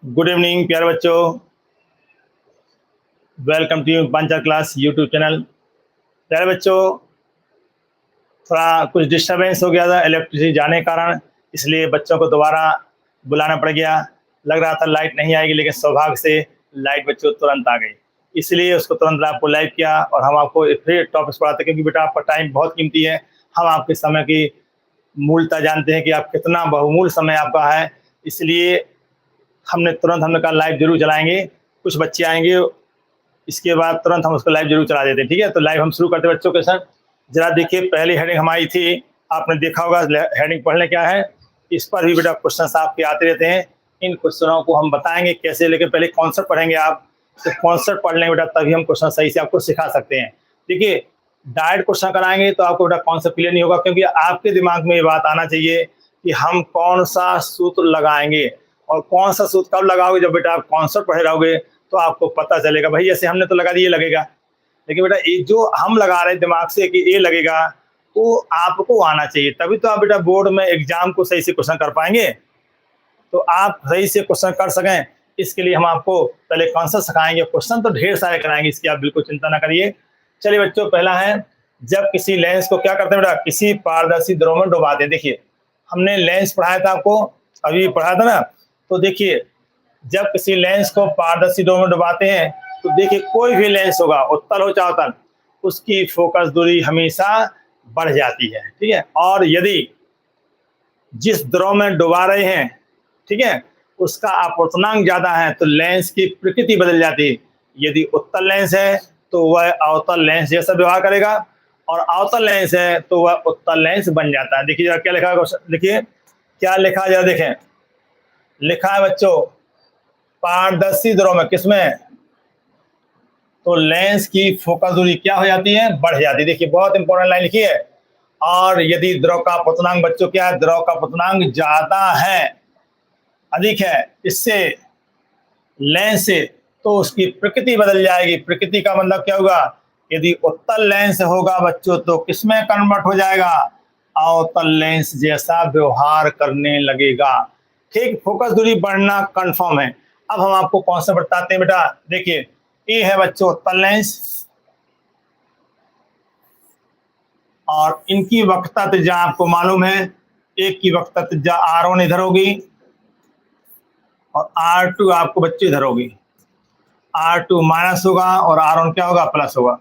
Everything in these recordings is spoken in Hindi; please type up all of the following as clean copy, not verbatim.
गुड इवनिंग प्यारे बच्चों, welcome to puncher class YouTube channel. प्यारे बच्चों, थोड़ा कुछ डिस्टरबेंस हो गया था इलेक्ट्रिसिटी जाने के कारण, इसलिए बच्चों को दोबारा बुलाना पड़ गया। लग रहा था लाइट नहीं आएगी, लेकिन सौभाग्य से लाइट बच्चों तुरंत आ गई, इसलिए उसको तुरंत आपको लाइव किया और हम आपको फिर टॉपिक्स पढ़ाते, क्योंकि बेटा आपका टाइम बहुत कीमती है। हम आपके समय की मूलता जानते हैं कि आप कितना बहुमूल्य समय आपका है, इसलिए हमने कहा लाइव जरूर चलाएंगे। कुछ बच्चे आएंगे, इसके बाद तुरंत हम उसको लाइव जरूर चला देते हैं। ठीक है, तो लाइव हम शुरू करते हैं बच्चों के साथ। जरा देखिए, पहली हेडिंग हमारी थी, आपने देखा होगा हेडिंग पढ़ने क्या है। इस पर भी बेटा क्वेश्चन आपके आते रहते हैं। इन क्वेश्चनों को हम बताएंगे कैसे, लेकिन पहले कॉन्सेप्ट पढ़ेंगे आप। तो कॉन्सेप्ट पढ़ लेंगे बेटा, तभी हम क्वेश्चन सही से आपको सिखा सकते हैं। देखिए, डायरेक्ट क्वेश्चन कराएंगे तो आपको बेटा कॉन्सेप्ट क्लियर नहीं होगा, क्योंकि आपके दिमाग में ये बात आना चाहिए कि हम कौन सा सूत्र लगाएंगे और कौन सा सूत्र कब लगाओगे। जब बेटा आप कॉन्सेप्ट पढ़े रहोगे तो आपको पता चलेगा, भाई ऐसे हमने तो लगा दिया लगेगा, लेकिन बेटा ये जो हम लगा रहे हैं दिमाग से कि ये लगेगा, वो आपको आना चाहिए, तभी तो आप बेटा बोर्ड में एग्जाम को सही से क्वेश्चन कर पाएंगे। तो आप सही से क्वेश्चन कर सकें, इसके लिए हम आपको पहले कॉन्सेप्ट सिखाएंगे। क्वेश्चन तो ढेर सारे कराएंगे, इसकी आप बिल्कुल चिंता ना करिए। चलिए बच्चों, पहला है, जब किसी लेंस को क्या करते हैं बेटा, किसी पारदर्शी द्रव में डुबाते हैं। देखिए, हमने लेंस पढ़ाया था आपको, अभी पढ़ाया था ना। तो देखिए, जब किसी लेंस को पारदर्शी द्रव में डुबाते हैं तो देखिए, कोई भी लेंस होगा, उत्तल हो चाहे अवतल, उसकी फोकस दूरी हमेशा बढ़ जाती है। ठीक है, और यदि जिस द्रव में डुबा रहे हैं, ठीक है, उसका अपवर्तनांक ज्यादा है तो लेंस की प्रकृति बदल जाती है। यदि उत्तल लेंस है तो वह अवतल लेंस जैसा व्यवहार करेगा, और अवतल लेंस है तो वह उत्तल लेंस बन जाता है। देखिए जरा क्या लिखा है, देखिए क्या लिखा है, जरा देखें। लिखा है बच्चों, पारदर्शी द्रव में, किसमें, तो लेंस की फोकस दूरी क्या हो जाती है, बढ़ जाती है। देखिए बहुत इंपॉर्टेंट लाइन लिखी है। और यदि द्रव का अपवर्तनांक बच्चों क्या है, द्रव का अपवर्तनांक ज्यादा है, अधिक है इससे, लेंस से, तो उसकी प्रकृति बदल जाएगी। प्रकृति का मतलब क्या होगा, यदि उत्तल लेंस होगा बच्चों तो किसमें कन्वर्ट हो जाएगा, अवतल लेंस जैसा व्यवहार करने लगेगा। ठीक, फोकस दूरी बढ़ना कंफर्म है। अब हम आपको कौन सा बताते हैं बेटा। देखिए, ये है बच्चों उत्तल लेंस, और इनकी वक्रता त्रिज्या आपको मालूम है, एक की वक्रता त्रिज्या R1 इधर होगी और R2 आपको बच्चे इधर होगी। R2 माइनस होगा और R1 क्या होगा, प्लस होगा।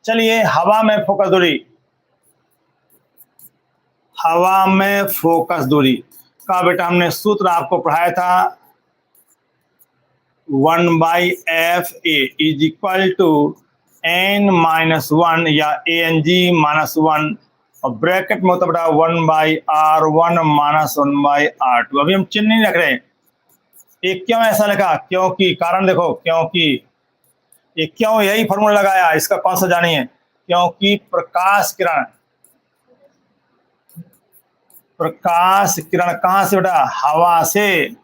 चलिए, हवा में फोकस दूरी, हवा में फोकस दूरी का बेटा हमने सूत्र आपको पढ़ाया था, 1/FA is equal to n-1 या ANG-1, और ब्रैकेट में होता बेटा 1/R1 माइनस 1/R2। अभी हम चिन्ह नहीं रख रहे हैं। ये क्यों ऐसा लिखा, क्योंकि कारण देखो, क्योंकि ये क्यों यही फॉर्मूला लगाया, इसका कौन सा जानिए। क्योंकि प्रकाश किरण कहां से बेटा, हवा से,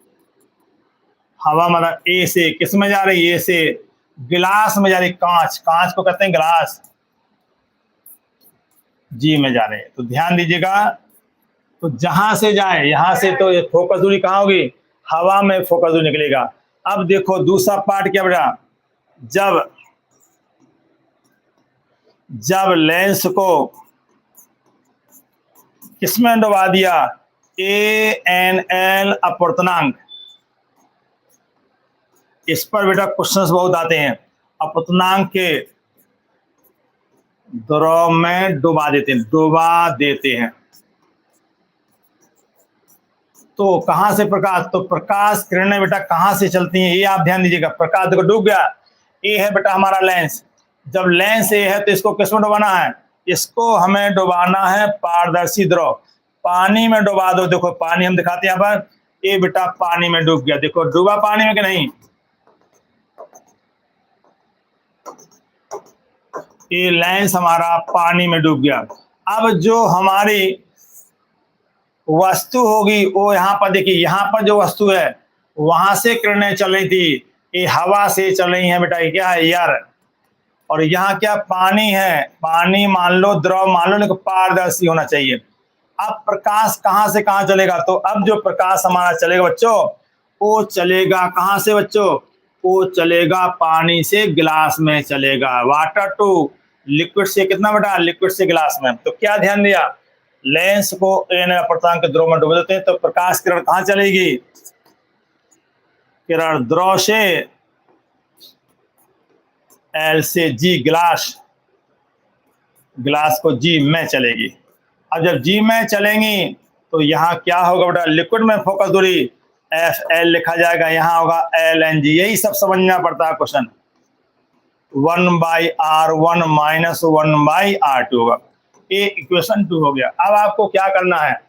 हवा मतलब ए से, किस में जा रही है, ए से गिलास में जा रही, कांच, कांच को कहते हैं गिलास, जी में जा रहे हैं। तो ध्यान दीजिएगा, तो जहां से जाए, यहां से, तो फोकस दूरी कहां होगी, हवा में फोकस दूरी निकलेगा। अब देखो दूसरा पार्ट क्या बेटा, जब लेंस को किसमें डुबा दिया, ANL अपवर्तनांक, इस पर बेटा क्वेश्चंस बहुत आते हैं। अपवर्तनांक के द्रव में डुबा देते हैं। तो कहां से प्रकाश, तो प्रकाश किरणें बेटा कहां से चलती हैं, ये आप ध्यान दीजिएगा। प्रकाश देखो डूब गया, ये है बेटा हमारा लेंस। जब लेंस ये है तो इसको किसमें डुबाना है, इसको हमें डुबाना है पारदर्शी द्रव, पानी में डुबा दो। देखो पानी हम दिखाते हैं यहाँ पर, ये बेटा पानी में डूब गया, देखो डूबा पानी में कि नहीं, ये लेंस हमारा पानी में डूब गया। अब जो हमारी वस्तु होगी वो यहाँ पर देखिए, यहाँ पर जो वस्तु है वहां से किरणें चल रही थी, ये हवा से चल रही है बेटा, ये क्या है, एयर। और यहाँ क्या, पानी है, पानी मान लो, द्रव मान लो, लेकिन पारदर्शी होना चाहिए। अब प्रकाश कहां से कहां चलेगा, तो अब जो प्रकाश हमारा चलेगा बच्चों, ओ चलेगा कहाँ से बच्चों, ओ चलेगा पानी से गिलास में चलेगा, वाटर टू लिक्विड से कितना बेटा, लिक्विड से गिलास में। तो क्या ध्यान दिया, लेंस को एन अपर्तनांक के द्रव में डुबो देते हैं तो प्रकाश किरण कहाँ चलेगी, किरण द्रव से एल से जी गिलास, गिलास को जी में चलेगी। अब जब जी में चलेंगी तो यहाँ क्या होगा बेटा, लिक्विड में फोकस दूरी एफ एल लिखा जाएगा, यहाँ होगा एल एन जी। यही सब समझना पड़ता है क्वेश्चन। 1/r1 माइनस 1/r2 होगा। ये इक्वेशन 2 हो गया। अब आपको क्या करना है,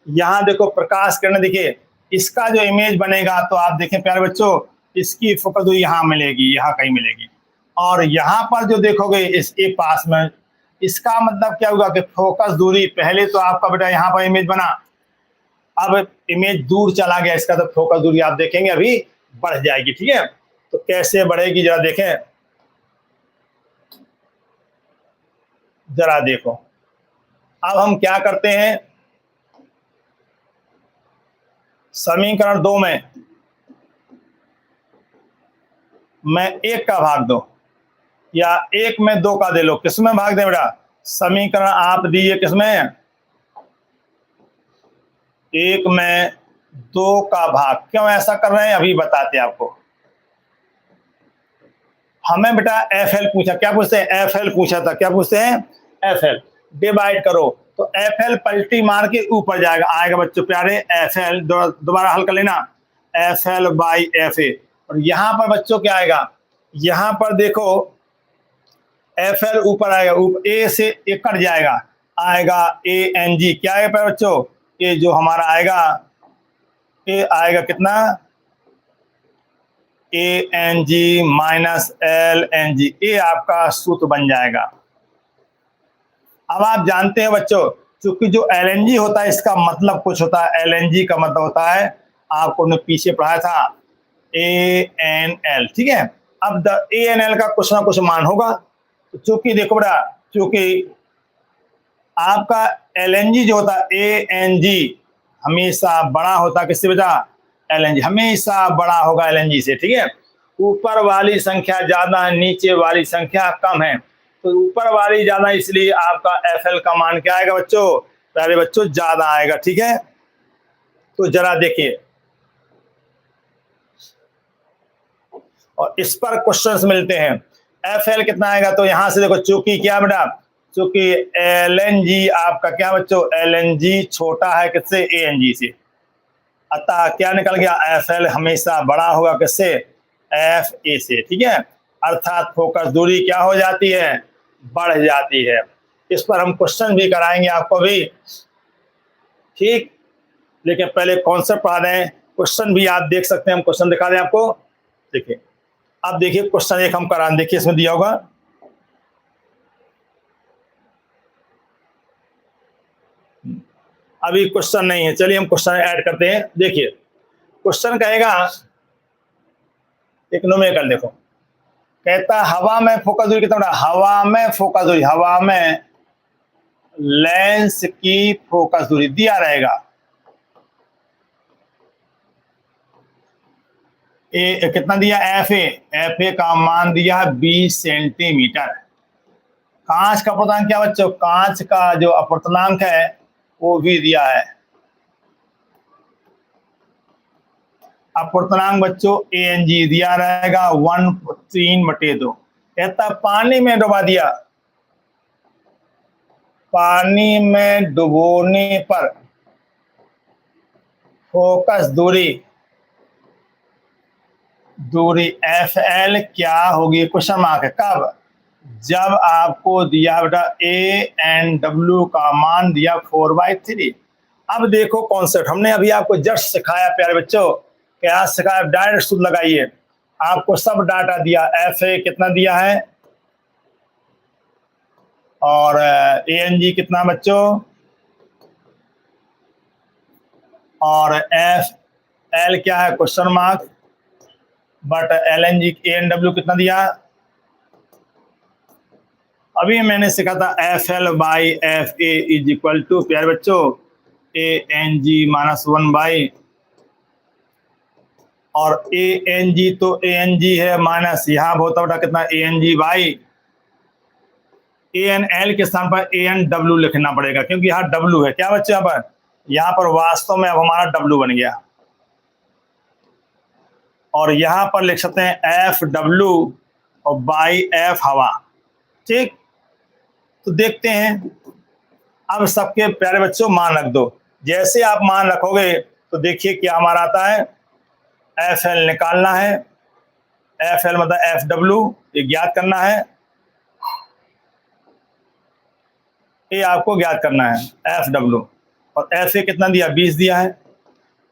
यहाँ देखो प्रकाश किरण, देखिए इसका जो इमेज बनेगा तो आप देखें प्यारे बच्चों, इसकी फोकस दूरी यहाँ मिलेगी, यहाँ कहीं मिलेगी, और यहाँ पर जो देखोगे इसके पास में, इसका मतलब क्या होगा कि फोकस दूरी पहले तो आपका बेटा यहाँ पर इमेज बना, अब इमेज दूर चला गया इसका, तो फोकस दूरी आप देखेंगे अभी बढ़ जाएगी। ठीक है, तो कैसे बढ़ेगी जरा देखें, जरा देखो। अब हम क्या करते हैं, समीकरण 2 में मैं 1 का भाग दो या 1 में 2 का दे लो, किसमें भाग दे बेटा, समीकरण आप दीजिए किसमें, 1 में 2 का भाग। क्यों ऐसा कर रहे हैं अभी बताते हैं आपको। हमें बेटा एफ एल पूछा, क्या पूछते हैं, एफ एल पूछा था, क्या पूछते हैं, एफ एल। डिवाइड करो तो एफ एल पलटी मार के ऊपर जाएगा, आएगा बच्चों प्यारे एफ एल, दोबारा हल कर लेना, एफ एल बाई एफ ए। और यहाँ पर बच्चों क्या आएगा, यहाँ पर देखो एफ एल ऊपर आएगा, ऊपर ए से ए कट जाएगा, आएगा ए एन जी। क्या आएगा बच्चों, ये जो हमारा आएगा, ये आएगा कितना, A N G minus L N G, ये आपका सूत्र बन जाएगा। अब आप जानते हैं बच्चों, क्योंकि जो एल एन जी होता है इसका मतलब कुछ होता है, एल एन जी का मतलब होता है, आपको ने पीछे पढ़ाया था, ए एन एल। ठीक है, अब ए एन एल का कुछ ना कुछ मान होगा, तो चूंकि देखो बेटा, चूंकि आपका एल एन जी जो होता है, ए एन जी हमेशा बड़ा होता है किससे बेटा, एल एन जी हमेशा बड़ा होगा एल एन जी से। ठीक है, ऊपर वाली संख्या ज्यादा है, नीचे वाली संख्या कम है, तो ऊपर वाली ज्यादा, इसलिए आपका एफ एल का मान क्या आएगा बच्चों, प्यारे बच्चों ज्यादा आएगा। ठीक है, तो जरा देखिए, और इस पर क्वेश्चंस मिलते हैं। एफ एल कितना आएगा, तो यहां से देखो, चूंकि क्या बेटा, चूंकि एल एन जी आपका क्या बच्चों, एल एन जी छोटा है किससे, ए एन जी से, अतः क्या निकल गया, एफ एल हमेशा बड़ा होगा किससे, एफ ए से। ठीक है, अर्थात फोकस दूरी क्या हो जाती है, बढ़ जाती है। इस पर हम क्वेश्चन भी कराएंगे आपको भी। ठीक, लेकिन पहले कॉन्सेप्ट पढ़ा दें, क्वेश्चन भी आप देख सकते हैं, हम क्वेश्चन दिखा दें आपको। देखिए, अब देखिए क्वेश्चन एक हम करा, देखिए इसमें दिया होगा, अभी क्वेश्चन नहीं है, चलिए हम क्वेश्चन ऐड करते हैं। देखिए क्वेश्चन कहेगा, एक न्यूमेरिकल देखो, कहता हवा में फोकस दूरी कितना, हवा में फोकस दूरी, हवा में लेंस की फोकस दूरी दिया रहेगा, ए कितना दिया, एफ ए का मान दिया है 20 सेंटीमीटर। कांच का अपर्तनांक क्या बच्चों, कांच का जो अपर्तनांक है वो भी दिया है, अपर्तनांक बच्चों ए एन जी दिया रहेगा 1/3/2। कहता पानी में डुबा दिया, पानी में डुबोने पर फोकस दूरी एफ एल क्या होगी, क्वेश्चन मार्क है, कब, जब आपको दिया बेटा ए एन डब्ल्यू का मान दिया 4/3। अब देखो कॉन्सेप्ट हमने अभी आपको जस्ट सिखाया प्यारे बच्चों, क्या सिखाया, डायरेक्ट सूत्र लगाइए, आपको सब डाटा दिया, एफ ए कितना दिया है और ए एन जी कितना बच्चों, और एफ एल क्या है question mark, but L N G A N W कितना दिया, अभी मैंने सीखा था F L by F A is equal to प्यारे बच्चों ए एन जी -1/, और ए एन जी, तो ए एन जी है माइनस, यहाँ बहुत बड़ा कितना A N G by A N L के स्थान पर ए एन डब्ल्यू लिखना पड़ेगा, क्योंकि यहाँ डब्ल्यू है। क्या बच्चे यहाँ पर वास्तव में अब हमारा डब्ल्यू बन गया, और यहाँ पर लिख सकते हैं एफ डब्ल्यू और बाई एफ हवा। ठीक, तो देखते हैं। अब सबके प्यारे बच्चों मान रख दो। जैसे आप मान रखोगे तो देखिए क्या हमारा आता है। एफ एल निकालना है, एफ एल मतलब एफ डब्ल्यू ये ज्ञात करना है, ये आपको ज्ञात करना है एफ डब्ल्यू। और एफ ए कितना दिया, 20 दिया है।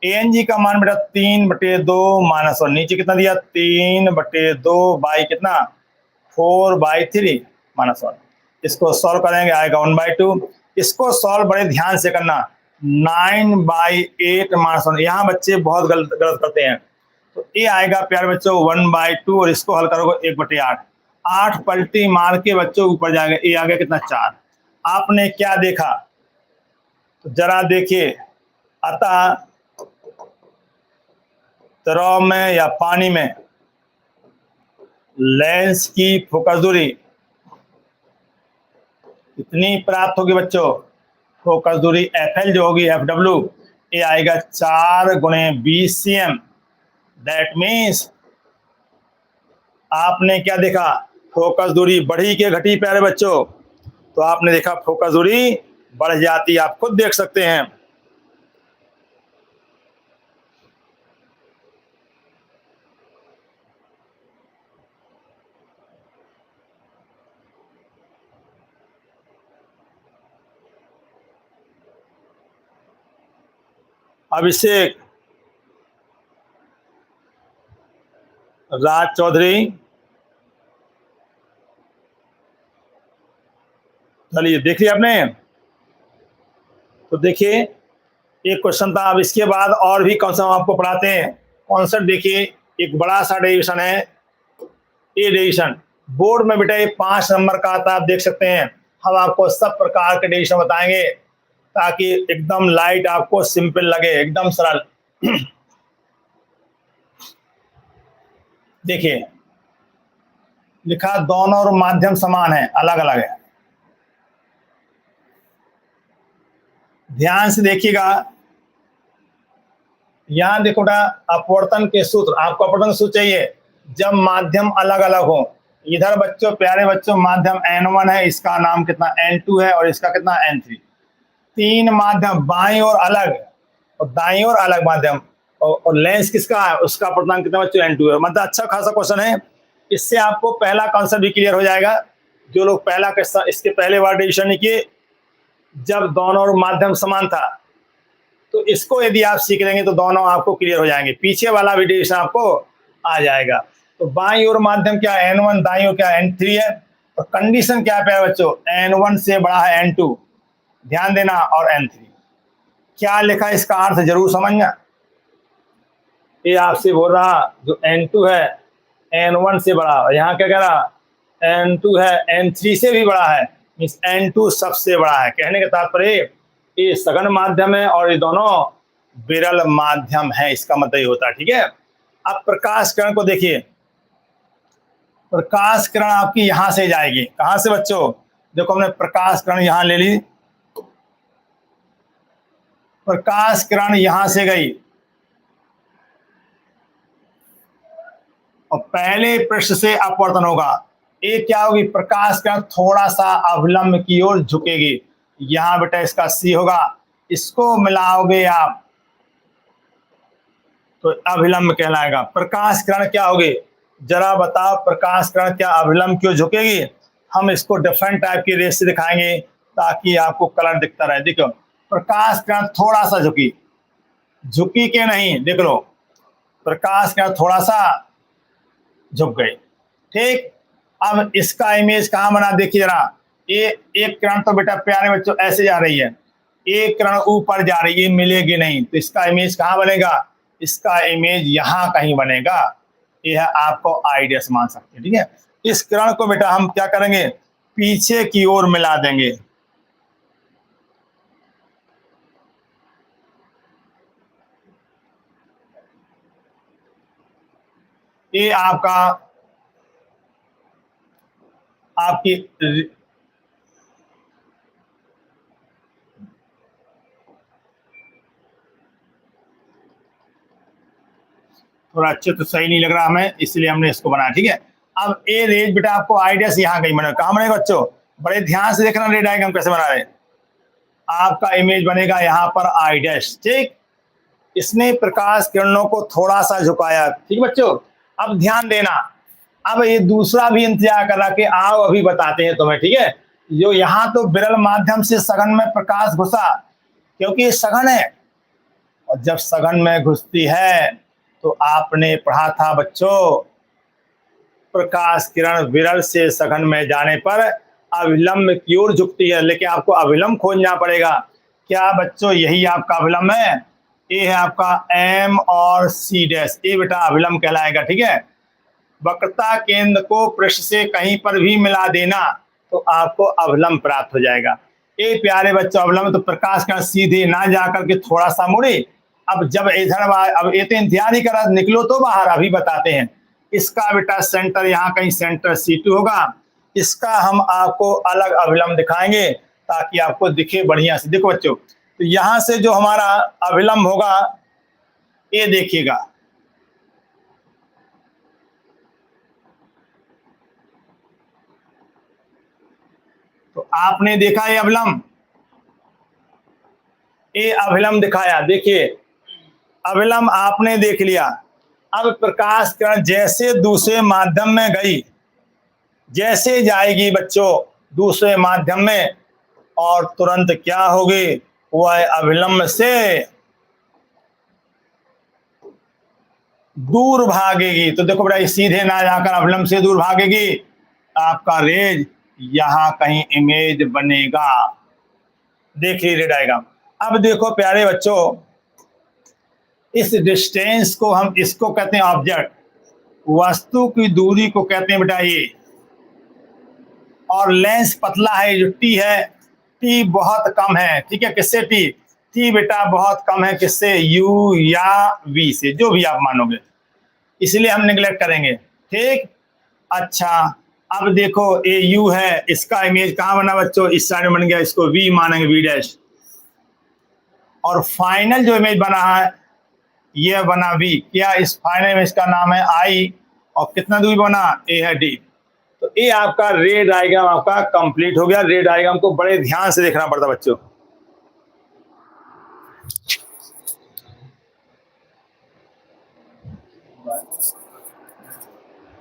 ए एन जी का मान बेटा 3/2 माइनस, और नीचे कितना दिया 3/2 बाई कितना 4/3 माइनस 1। इसको सॉल्व करेंगे, आएगा 1/2। इसको सॉल्व बड़े ध्यान से करना, 9/8 माइनस 1। यहाँ बच्चे बहुत गलत करते हैं। तो ये आएगा प्यारे बच्चों 1/2, और इसको हल करोगे 1/8। 8 पलटी मार के बच्चों ऊपर जाएगा, ये आ गया कितना 4। आपने क्या देखा, तो जरा देखिए। अतः द्रव में या पानी में लेंस की फोकस दूरी कितनी प्राप्त होगी बच्चों। फोकस दूरी एफ एल जो होगी एफ डब्ल्यू, ये आएगा 4x20 cm। दैट मीन्स आपने क्या देखा, फोकस दूरी बढ़ी के घटी प्यारे बच्चों। तो आपने देखा फोकस दूरी बढ़ जाती, आप खुद देख सकते हैं। अभिषेक, राज चौधरी, चलिए देखिए आपने। तो देखिए एक क्वेश्चन था। अब इसके बाद और भी कौन सा आपको पढ़ाते हैं कॉन्सेप्ट। देखिए एक बड़ा सा डेरिवेशन है, ये डेरिवेशन बोर्ड में बेटा ये 5 नंबर का आता है, आप देख सकते हैं। हम आपको सब प्रकार के डेरिवेशन बताएंगे ताकि एकदम लाइट आपको सिंपल लगे, एकदम सरल। देखिए लिखा दोनों और माध्यम समान है, अलग अलग है। ध्यान से देखिएगा, यहां देखो बेटा अपवर्तन के सूत्र, आपको अपवर्तन सूत्र चाहिए जब माध्यम अलग अलग हो। इधर बच्चों प्यारे बच्चों माध्यम N1 है, इसका नाम कितना N2 है, और इसका कितना N3। 3 माध्यम बाईं और अलग और दाईं और अलग माध्यम, और लेंस किसका है, उसका अपवर्तन कितना बच्चों N2 है। मतलब अच्छा खासा क्वेश्चन है। इससे आपको पहला कॉन्सेप्ट भी क्लियर हो जाएगा। जो लोग पहला इसके पहले बार डिविजन नहीं किए, जब दोनों और माध्यम समान था, तो इसको यदि आप सीख लेंगे तो दोनों आपको क्लियर हो जाएंगे, पीछे वाला भी डिविजन आपको आ जाएगा। तो बाईं ओर माध्यम क्या N1, दाईं ओर क्या N3 है, और कंडीशन क्या है बच्चों, N1 से बड़ा है N2, ध्यान देना, और N3 क्या लिखा इसका अर्थ जरूर समझना। ये आपसे बोल रहा जो N2 है N1 से बड़ा, और यहाँ क्या कह रहा N2 है N3 से भी बड़ा है, मीन्स N2 सबसे बड़ा है। कहने का तात्पर्य ये सघन माध्यम है और ये दोनों विरल माध्यम है, इसका मतलब ये होता है। ठीक है, अब प्रकाश किरण को देखिए। प्रकाश किरण आपकी यहां से जाएगी, कहां से बच्चों, देखो हमने प्रकाश किरण यहां ले ली, प्रकाश किरण यहां से गई और पहले पृष्ठ से अपवर्तन होगा। ये क्या होगी, प्रकाश किरण थोड़ा सा अवलंब की ओर झुकेगी। यहां बेटा इसका सी होगा, इसको मिलाओगे आप तो अभिलंब कहलाएगा। प्रकाश किरण क्या होगी, जरा बताओ, प्रकाश किरण क्या अभिलंब क्यों झुकेगी। हम इसको डिफरेंट टाइप की रेस से दिखाएंगे ताकि आपको कलर दिखता रहे। देखो प्रकाश किरण थोड़ा सा झुकी, झुकी के नहीं, देख लो प्रकाश किरण थोड़ा सा झुक गई। ठीक, अब इसका इमेज कहां बना, देखिए जरा। ये एक किरण तो बेटा प्यारे बच्चों ऐसे जा रही है, एक किरण ऊपर जा रही है, मिलेगी नहीं, तो इसका इमेज कहां बनेगा, इसका इमेज यहां कहीं बनेगा। यह आपको आइडिया मान सकते हैं। ठीक है, इस किरण को बेटा हम क्या करेंगे, पीछे की ओर मिला देंगे। ये आपका आपकी थोड़ा अच्छे तो सही नहीं लग रहा हमें, इसलिए हमने इसको बनाया। ठीक है, अब ए रेज बेटा आपको आई डैश यहाँ कहीं बना, कहाँ बनेगा बच्चों? बड़े ध्यान से देखना रे डायग्राम कैसे बना रहे। आपका इमेज बनेगा यहाँ पर आई डैश। ठीक, इसने प्रकाश किरणों को थोड़ा सा झुकाया। ठीक बच्चों, अब ध्यान देना, अब ये दूसरा भी इंतजार कर रहा कि आओ अभी बताते हैं तुम्हें। ठीक है, जो यहाँ तो विरल माध्यम से सघन में प्रकाश घुसा, क्योंकि ये सघन है, और जब सघन में घुसती है तो आपने पढ़ा था बच्चों, प्रकाश किरण विरल से सघन में जाने पर अविलंब की ओर झुकती है, लेकिन आपको अविलंब खोजना पड़ेगा। क्या बच्चों यही आपका अविलंब है? ये है आपका एम और सी डैश, ये बेटा अविलंब कहलाएगा। ठीक है, वक्रता केंद्र को पृष्ठ से कहीं पर भी मिला देना तो आपको अविलंब प्राप्त हो जाएगा। ये प्यारे बच्चों अविलंब तो प्रकाश किरण सीधे ना जाकर के थोड़ा सा मुड़े। अब जब इधर अब ये तो इंतजार ही करा, निकलो तो बाहर, अभी बताते हैं। इसका बेटा सेंटर यहाँ कहीं सेंटर C2 होगा, इसका हम आपको अलग अविलंब दिखाएंगे ताकि आपको दिखे बढ़िया से। देखो बच्चों, तो यहां से जो हमारा अविलंब होगा ये देखिएगा, तो आपने देखा ये अविलंब, ये अविलंब दिखाया। देखिए अविलंब आपने देख लिया। अब प्रकाश किरण जैसे दूसरे माध्यम में गई, जैसे जाएगी बच्चों दूसरे माध्यम में, और तुरंत क्या होगी, वह अविलंब से दूर भागेगी। तो देखो बेटा, सीधे ना जाकर अविलंब से दूर भागेगी, आपका रेज यहां कहीं इमेज बनेगा। देखिए रे डायग्राम। अब देखो प्यारे बच्चों, इस डिस्टेंस को हम इसको कहते हैं ऑब्जेक्ट, वस्तु की दूरी को कहते हैं बेटा ये, और लेंस पतला है जो टी है, टी बहुत कम है। ठीक है, किससे टी? टी बेटा बहुत कम है, किससे? यू या वी से, जो भी आप मानोगे, इसलिए हम निगलेक्ट करेंगे। ठीक, अच्छा अब देखो ये यू है, इसका इमेज कहाँ बना बच्चों? इस साइड में बन गया, इसको वी मानेंगे, वी डैश। और फाइनल जो इमेज बना है ये बना वी। क्या इस फाइनल इमेज का नाम है आई, और कितना दूरी बना? ए है डी। तो ये आपका रे डायग्राम आपका कंप्लीट हो गया। रे डायग्राम को बड़े ध्यान से देखना पड़ता बच्चों।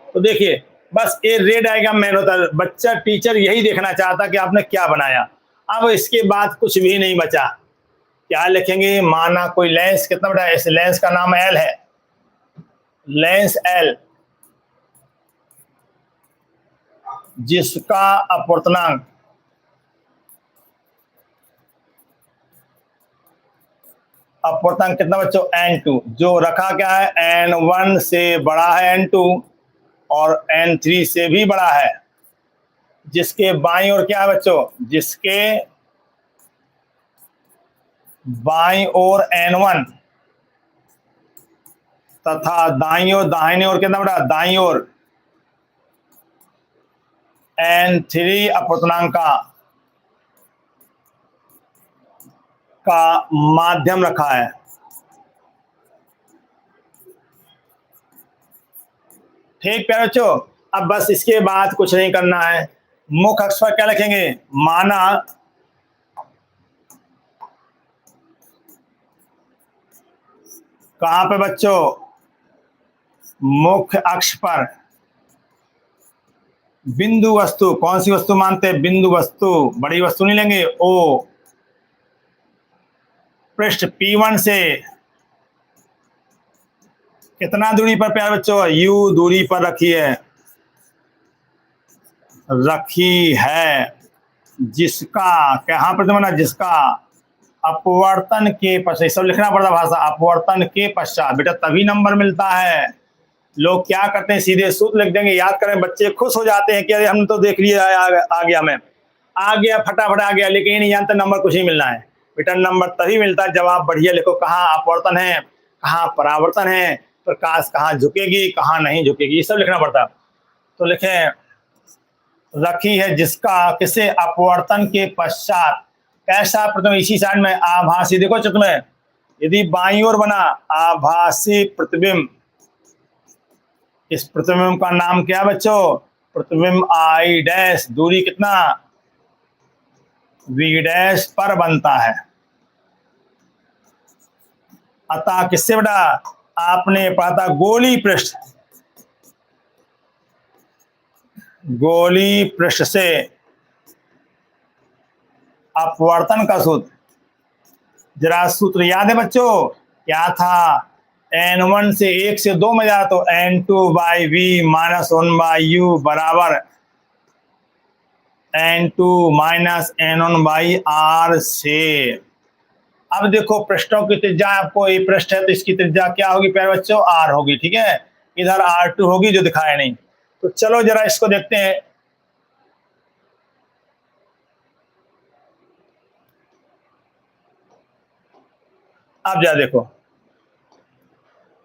तो देखिए बस ये रे डायग्राम मेन होता है, बच्चा टीचर यही देखना चाहता कि आपने क्या बनाया। अब इसके बाद कुछ भी नहीं बचा, क्या लिखेंगे? माना कोई लेंस, कितना बड़ा है? इस लेंस का नाम एल है, लेंस एल, जिसका अपवर्तनांक कितना बच्चों? n2, जो रखा क्या है? n1 से बड़ा है n2, और n3 से भी बड़ा है। जिसके बाईं ओर क्या है बच्चों? जिसके बाईं ओर n1 तथा दाईं ओर, दाहिने ओर कितना बड़ा? दाईं ओर n3 अपवर्तनांक का माध्यम रखा है। ठीक प्यारे बच्चों, अब बस इसके बाद कुछ नहीं करना है। मुख्य अक्ष पर क्या लिखेंगे? माना कहां पे बच्चों? मुख्य अक्ष पर बिंदु वस्तु, कौन सी वस्तु मानते हैं? बिंदु वस्तु, बड़ी वस्तु नहीं लेंगे। ओ पृष्ठ P1 से कितना दूरी पर प्यारे बच्चों? U दूरी पर रखी है, जिसका कहां पर बना? जिसका अपवर्तन के पश्चात, सब लिखना पड़ता भाषा, अपवर्तन के पश्चात बेटा तभी नंबर मिलता है। लोग क्या करते हैं, सीधे सूत्र लिख देंगे। याद करें, बच्चे खुश हो जाते हैं कि अरे हमने तो देख लिया, आ गया, मैं आ गया, फटाफट आ गया, लेकिन ये नहीं जानते नंबर कुछ ही मिलना है। बेटा नंबर तभी मिलता है जब आप बढ़िया लिखो, कहाँ अपवर्तन है, कहाँ परावर्तन है, प्रकाश कहाँ झुकेगी कहाँ नहीं झुकेगी, ये सब लिखना पड़ता है। तो लिखें रखी है जिसका किसे अपवर्तन के पश्चात कैसा प्रतिबिंब इसी साइड में आभासी, देखो चित्र में यदि बाईं ओर बना आभासी प्रतिबिंब, इस प्रतिबिंब का नाम क्या बच्चों, प्रतिबिंब आई डैश, दूरी कितना वी डैश पर बनता है। अतः किससे बेटा, आपने पढ़ा था गोली पृष्ठ, गोली पृष्ठ से अपवर्तन का सूत्र, जरा सूत्र याद है बच्चों, क्या था, n1 से 1 से 2 में जा तो n2 by V minus 1 by U बराबर n2 minus n1 by are से। अब देखो पृष्ठों की त्रिज्या, आपको ये पृष्ठ है तो इसकी त्रिज्या क्या होगी प्यारे बच्चों, r होगी, ठीक है, इधर r2 होगी जो दिखाया नहीं। तो चलो जरा इसको देखते हैं। अब जरा देखो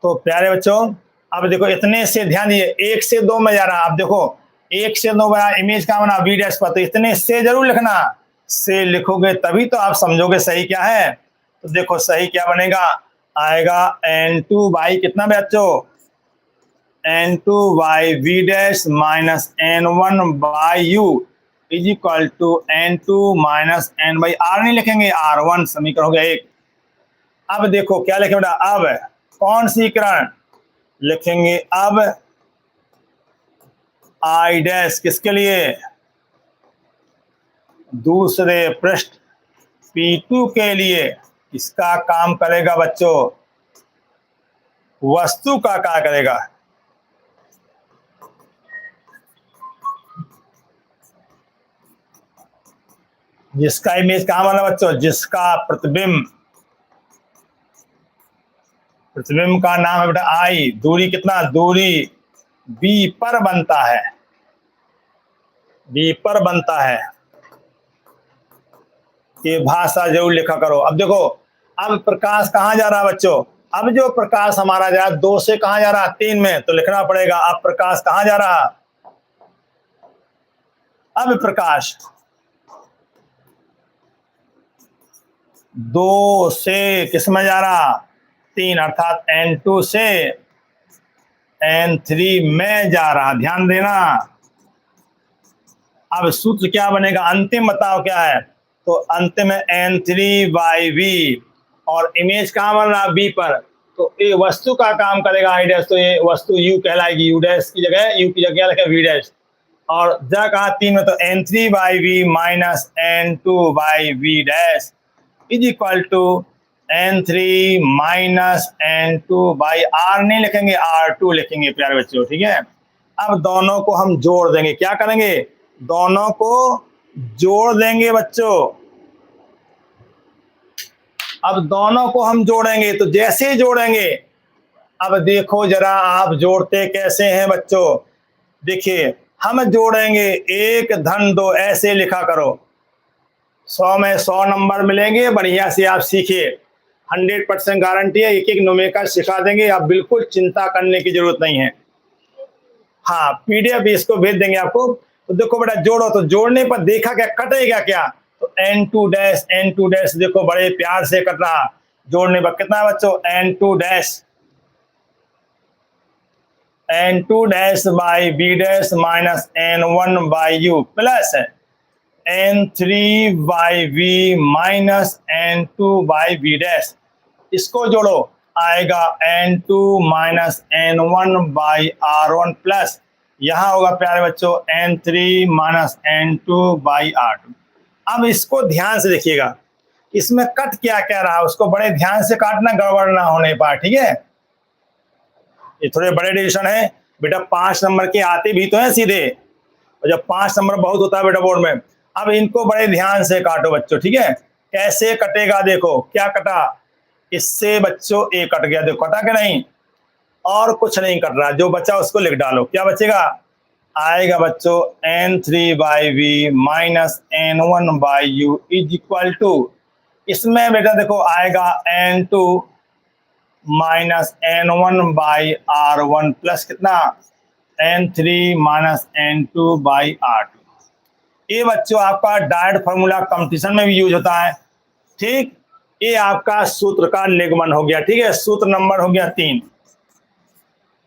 तो प्यारे बच्चों, अब देखो इतने से ध्यान दिए 1 से 2 में जा रहा, आप देखो 1 से 2 बना, इमेज का बना वी डैश पर, तो इतने से जरूर लिखना, से लिखोगे तभी तो आप समझोगे सही क्या है। तो देखो सही क्या बनेगा, आएगा n2 बाई कितना बच्चों, n2 by V dash minus n1 by U is equal to n2 minus n by R, नहीं लिखेंगे r1, समीकरण हो गया 1। अब देखो क्या लिखें बेटा, अब कौन सी किरण लिखेंगे, अब आई डैश किसके लिए, दूसरे पृष्ठ P2 के लिए, इसका काम करेगा बच्चों, वस्तु का क्या करेगा, जिसका इमेज कहां बना बच्चों, जिसका प्रतिबिंब, प्रतिबिंब का नाम है बेटा आई, दूरी कितना, दूरी बी पर बनता है, बी पर बनता है, ये भाषा जरूर लिखा करो। अब देखो अब प्रकाश कहां जा रहा है बच्चों, अब जो प्रकाश हमारा जा रहा है 2 से कहां जा रहा है 3 में, तो लिखना पड़ेगा अब प्रकाश कहां जा रहा, अब प्रकाश 2 से किस में जा रहा, 3, अर्थात n2 से n3 में जा रहा, ध्यान देना। अब सूत्र क्या बनेगा, अंतिम बताओ क्या है, तो अंतिम में n3 बाई वी, और इमेज कहां बन रहा बी पर, तो ये वस्तु का काम करेगा आई डैश, तो ये वस्तु यू कहलाएगी, यू डैश की जगह यू की जगह लिखे वी डैश, और जा कहा 3 में, तो n3 by V minus n2 by V dash is equal to n3 minus n2 by r, नहीं लिखेंगे r2 लिखेंगे प्यारे बच्चों, ठीक है। अब दोनों को हम जोड़ देंगे, क्या करेंगे, दोनों को जोड़ देंगे बच्चों। अब दोनों को हम जोड़ेंगे, तो जैसे जोड़ेंगे, अब देखो जरा आप जोड़ते कैसे हैं बच्चों, देखिए हम जोड़ेंगे 1 धन 2, ऐसे लिखा करो, 100 में 100 नंबर मिलेंगे, बढ़िया से आप सीखिए, 100% गारंटी है, एक एक न्यूमेरिकल सिखा देंगे, आप बिल्कुल चिंता करने की जरूरत नहीं है। हाँ PDF भी इसको भेज देंगे आपको। तो देखो बेटा जोड़ो, तो जोड़ने पर देखा क्या कटेगा क्या, तो n2 डैश देखो बड़े प्यार से कट रहा, जोड़ने पर कितना बच्चों, n2 dash by B dash minus n1 by U plus n3 by V minus n2 by B dash, इसको जोड़ो आएगा n2 minus n1 by r1 plus, यहां होगा प्यारे बच्चों n3 minus n2 by r2। अब इसको ध्यान से देखिएगा, इसमें कट क्या कह रहा है उसको बड़े ध्यान से काटना, गड़बड़ ना होने पाए, ठीक है। ये थोड़े बड़े डिविजन है बेटा, 5 नंबर के आते भी तो है सीधे, और जब 5 नंबर बहुत होता है बेटा बोर्ड में। अब इनको बड़े ध्यान से काटो बच्चों, ठीक है। कैसे कटेगा, देखो क्या कटा, इससे बच्चों ए कट गया, देखो कटा कि नहीं, और कुछ नहीं कट रहा, जो बचा उसको लिख डालो, क्या बचेगा, आएगा बच्चों n3 by V minus n1 by U is equal to, इसमें बेटा देखो आएगा n2 माइनस N1/R1 प्लस कितना N3 minus N2 by R2। ये बच्चों आपका डायरेक्ट फॉर्मूला कंपटीशन में भी यूज होता है। ठीक, ये आपका सूत्र का निगमन हो गया। ठीक है, सूत्र नंबर हो गया 3।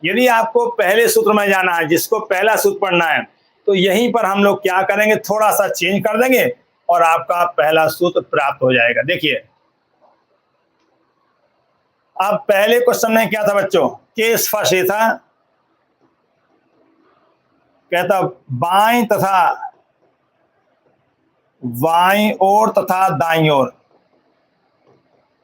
यदि आपको पहले सूत्र में जाना है, जिसको पहला सूत्र पढ़ना है, तो यहीं पर हम लोग क्या करेंगे, थोड़ा सा चेंज कर देंगे और आपका पहला सूत्र प्राप्त हो जाएगा। देखिए, अब पहले क्वेश्चन में क्या था बच्चों, केस फर्स्ट ये था, कहता बाईं तथा बाईं ओर तथा दाईं ओर।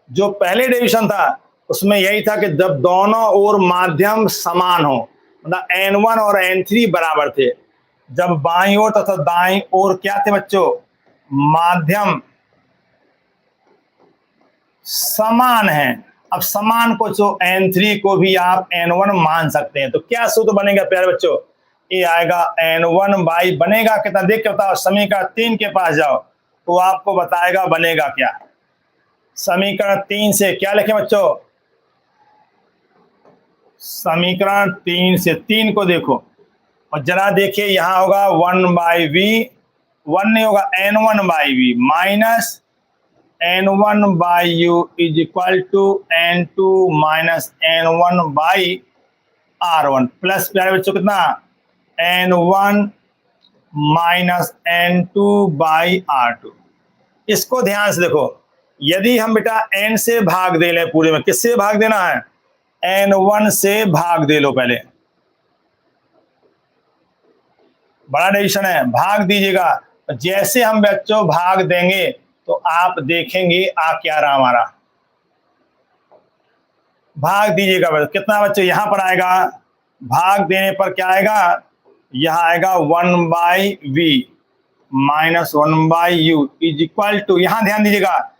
जो पहले डेविएशन था उसमें यही था कि जब दोनों ओर माध्यम समान हो, मतलब N1 और N3 बराबर थे। जब बाईं ओर तथा दाईं ओर क्या थे बच्चों, माध्यम समान है। अब समान को जो N3 को भी आप N1 मान सकते हैं। तो क्या सूत्र बनेगा प्यारे बच्चों, ये आएगा N1 बाई बनेगा कितना, देख के बताओ, समीकरण 3 के पास जाओ तो आपको बताएगा बनेगा क्या। समीकरण 3 से क्या लिखें बच्चों, समीकरण 3 से 3 को देखो और जरा देखिए, यहां होगा 1/v, 1 नहीं होगा N1/v minus N1/u is equal to N2 minus N1/R1 plus प्यारे बच्चों कितना N1 माइनस N2/R2। इसको ध्यान से देखो, यदि हम बेटा N से भाग दे लें, पूरे में किससे भाग देना है, N1 से भाग दे लो। पहले बड़ा डिवीजन है, भाग दीजिएगा। जैसे हम बच्चों भाग देंगे तो आप देखेंगे आ क्या रहा हमारा, भाग दीजिएगा बच्चों, कितना बच्चों यहां पर आएगा, भाग देने पर क्या आएगा, यहां आएगा 1/v minus 1/u is equal to, यहां ध्यान दीजिएगा,